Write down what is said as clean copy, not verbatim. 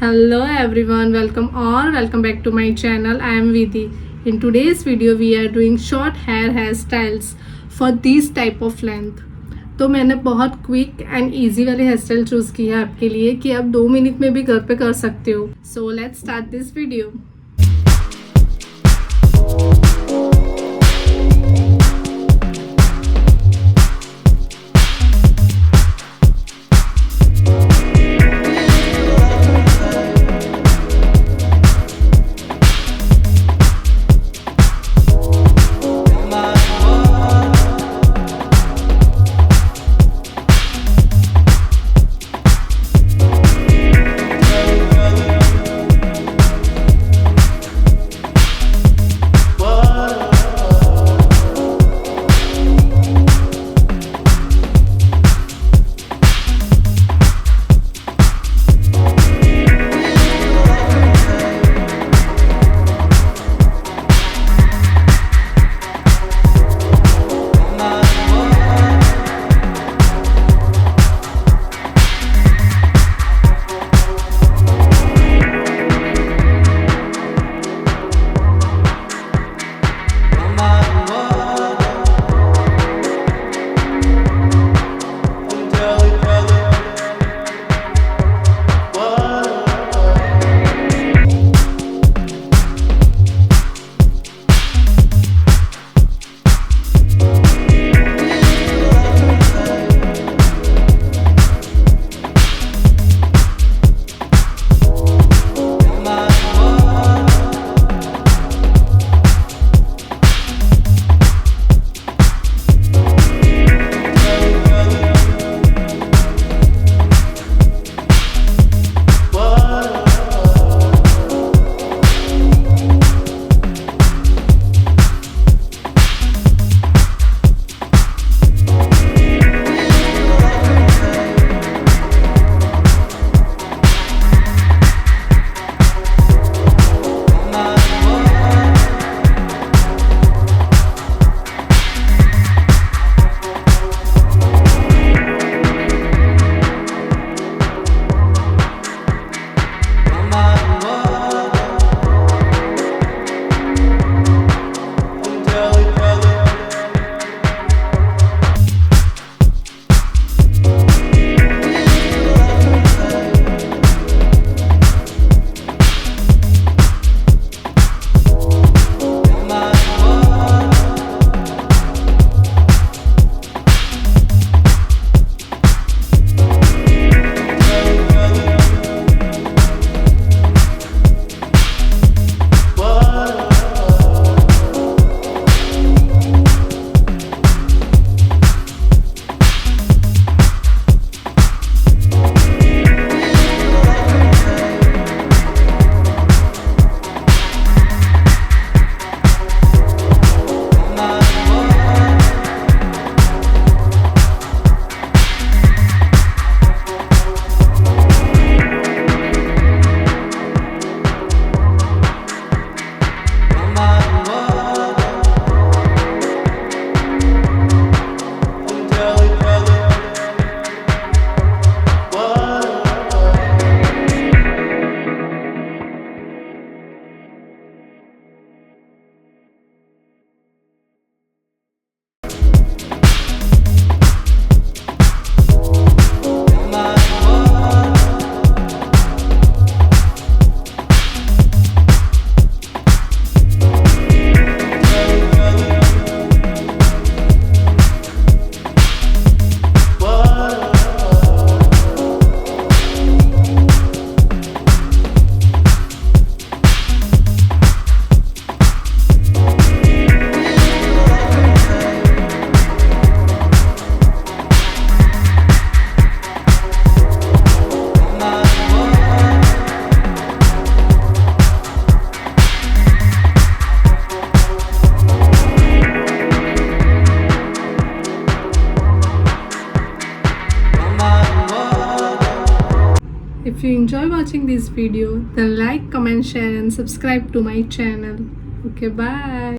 Hello everyone, welcome back to my channel. I am Vidhi. In today's video we are doing short hairstyles for this type of length. तो मैंने बहुत quick and easy वाली hair style choose की है आपके लिए कि आप 2 मिनट में भी घर पे कर सकते हो. So let's start this video. If you enjoy watching this video, then like, comment, share and subscribe to my channel. Okay, bye.